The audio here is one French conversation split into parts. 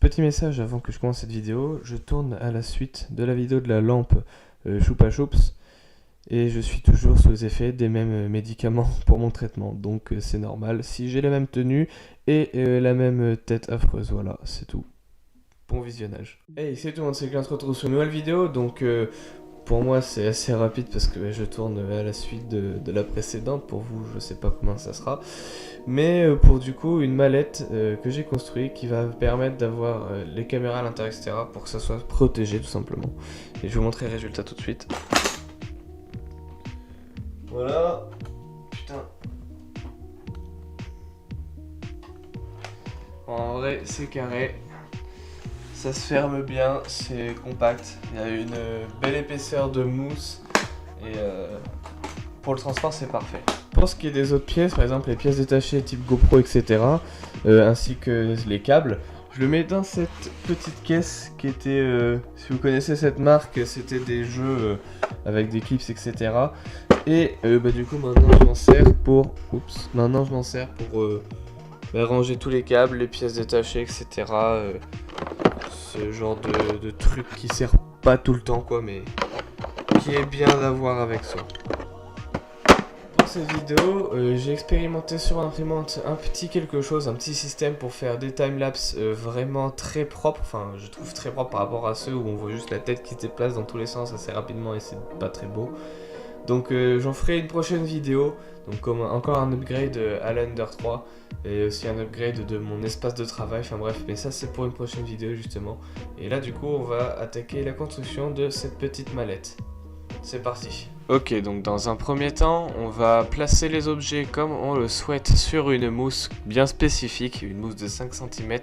Petit message avant que je commence cette vidéo, je tourne à la suite de la vidéo de la lampe Choupa Choups et je suis toujours sous les effets des mêmes médicaments pour mon traitement, donc c'est normal si j'ai la même tenue et la même tête affreuse, voilà, c'est tout. Bon visionnage. Hey, c'est tout, c'est que on se retrouve sur une nouvelle vidéo, donc pour moi c'est assez rapide parce que je tourne à la suite de la précédente, pour vous je sais pas comment ça sera. Mais pour du coup une mallette que j'ai construite qui va permettre d'avoir les caméras à l'intérieur, etc. pour que ça soit protégé tout simplement. Et je vais vous montrer le résultat tout de suite. Voilà. Putain. En vrai c'est carré. Ça se ferme bien, c'est compact. Il y a une belle épaisseur de mousse et pour le transport c'est parfait. Pour ce qui est des autres pièces, par exemple les pièces détachées type GoPro, etc. Ainsi que les câbles, je le mets dans cette petite caisse qui était, si vous connaissez cette marque, c'était des jeux avec des clips, etc. Et du coup maintenant je m'en sers pour, ranger tous les câbles, les pièces détachées, etc. Ce genre de truc qui sert pas tout le temps quoi, mais qui est bien d'avoir avec soi. Pour cette vidéo, j'ai expérimenté sur l'imprimante un petit quelque chose, un petit système pour faire des timelapses vraiment très propres. Enfin, je trouve très propre par rapport à ceux où on voit juste la tête qui se déplace dans tous les sens assez rapidement et c'est pas très beau. Donc j'en ferai une prochaine vidéo, donc comme encore un upgrade à l'Ender 3 et aussi un upgrade de mon espace de travail, enfin bref, mais ça c'est pour une prochaine vidéo justement. Et là du coup on va attaquer la construction de cette petite mallette. C'est parti. Ok, donc dans un premier temps, on va placer les objets comme on le souhaite sur une mousse bien spécifique, une mousse de 5 cm.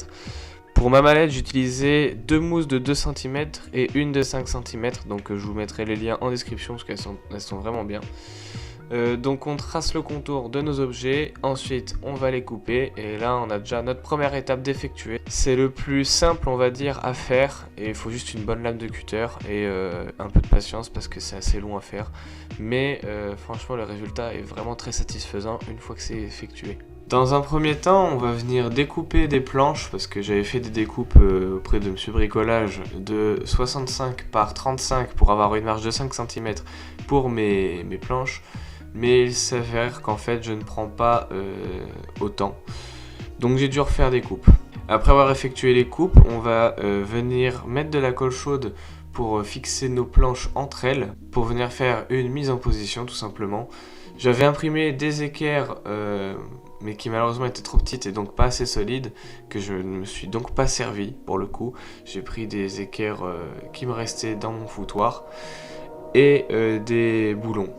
Pour ma mallette, j'utilisais deux mousses de 2 cm et une de 5 cm, donc je vous mettrai les liens en description parce qu'elles sont vraiment bien. Donc on trace le contour de nos objets, ensuite on va les couper et là on a déjà notre première étape d'effectuer. C'est le plus simple on va dire à faire et il faut juste une bonne lame de cutter et un peu de patience parce que c'est assez long à faire. Mais franchement le résultat est vraiment très satisfaisant une fois que c'est effectué. Dans un premier temps, on va venir découper des planches parce que j'avais fait des découpes auprès de Monsieur Bricolage de 65 par 35 pour avoir une marge de 5 cm pour mes planches. Mais il s'avère qu'en fait je ne prends pas autant. Donc j'ai dû refaire des coupes. Après avoir effectué les coupes, on va venir mettre de la colle chaude pour fixer nos planches entre elles, pour venir faire une mise en position tout simplement. J'avais imprimé des équerres mais qui malheureusement étaient trop petites et donc pas assez solides, que je ne me suis donc pas servi pour le coup. J'ai pris des équerres qui me restaient dans mon foutoir et des boulons.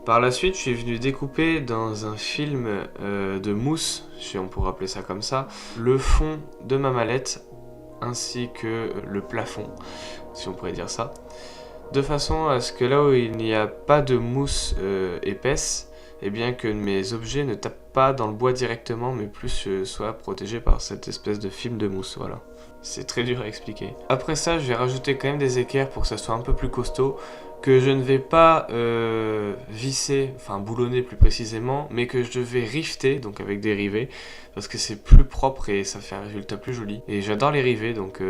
Par la suite, je suis venu découper dans un film de mousse, si on pourrait appeler ça comme ça, le fond de ma mallette ainsi que le plafond, si on pourrait dire ça, de façon à ce que là où il n'y a pas de mousse épaisse, et bien que mes objets ne tapent pas dans le bois directement, mais plus soient protégés par cette espèce de film de mousse, voilà. C'est très dur à expliquer. Après ça, je vais rajouter quand même des équerres pour que ça soit un peu plus costaud, que je ne vais pas visser, enfin boulonner plus précisément, mais que je vais rifter, donc avec des rivets, parce que c'est plus propre et ça fait un résultat plus joli. Et j'adore les rivets, donc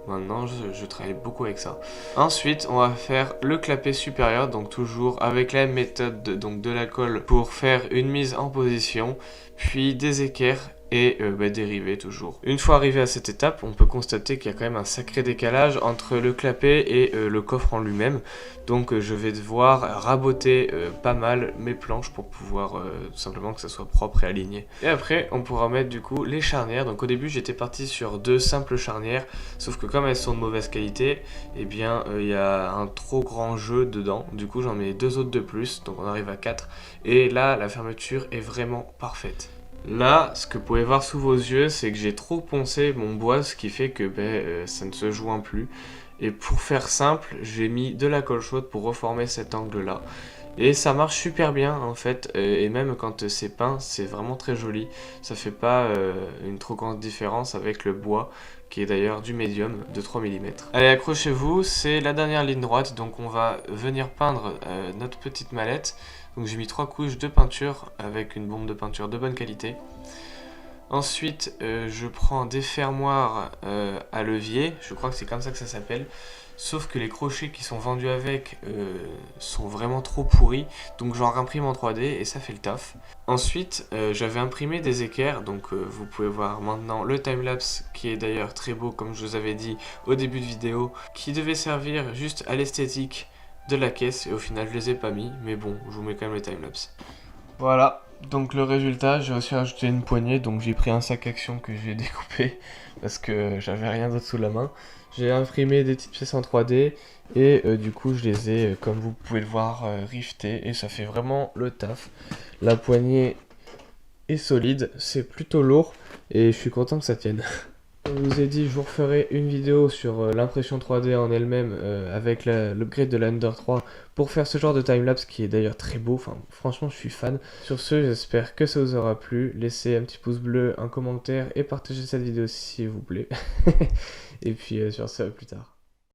maintenant je travaille beaucoup avec ça. Ensuite, on va faire le clapet supérieur, donc toujours avec la même méthode donc de la colle pour faire une mise en position, puis des équerres et des rivets toujours. Une fois arrivé à cette étape, on peut constater qu'il y a quand même un sacré décalage entre le clapet et le coffre en lui-même. Donc je vais devoir raboter pas mal mes planches pour pouvoir tout simplement que ça soit propre et aligné. Et après on pourra mettre du coup les charnières. Donc au début j'étais parti sur deux simples charnières, sauf que comme elles sont de mauvaise qualité, et bien il y a un trop grand jeu dedans. Du coup j'en mets deux autres de plus, donc on arrive à 4. Et là la fermeture est vraiment parfaite. Là, ce que vous pouvez voir sous vos yeux, c'est que j'ai trop poncé mon bois, ce qui fait que ça ne se joint plus. Et pour faire simple, j'ai mis de la colle chaude pour reformer cet angle-là. Et ça marche super bien en fait, et même quand c'est peint, c'est vraiment très joli. Ça fait pas une trop grande différence avec le bois, qui est d'ailleurs du médium de 3 mm. Allez, accrochez-vous, c'est la dernière ligne droite, donc on va venir peindre notre petite mallette. Donc j'ai mis 3 couches de peinture avec une bombe de peinture de bonne qualité. Ensuite, je prends des fermoirs à levier, je crois que c'est comme ça que ça s'appelle. Sauf que les crochets qui sont vendus avec sont vraiment trop pourris, donc j'en réimprime en 3D et ça fait le taf. Ensuite, j'avais imprimé des équerres, donc vous pouvez voir maintenant le timelapse qui est d'ailleurs très beau comme je vous avais dit au début de vidéo, qui devait servir juste à l'esthétique de la caisse et au final je les ai pas mis, mais bon, je vous mets quand même le timelapse. Voilà, donc le résultat, j'ai aussi rajouté une poignée, donc j'ai pris un sac action que j'ai découpé parce que j'avais rien d'autre sous la main. J'ai imprimé des petites pièces en 3D et du coup je les ai, comme vous pouvez le voir, riftées et ça fait vraiment le taf. La poignée est solide, c'est plutôt lourd et je suis content que ça tienne. Comme je vous ai dit, je vous referai une vidéo sur l'impression 3D en elle-même avec l'upgrade de l'Ender 3 pour faire ce genre de timelapse qui est d'ailleurs très beau, enfin franchement je suis fan. Sur ce, j'espère que ça vous aura plu, laissez un petit pouce bleu, un commentaire et partagez cette vidéo s'il vous plaît. Et puis sur ce, à plus tard.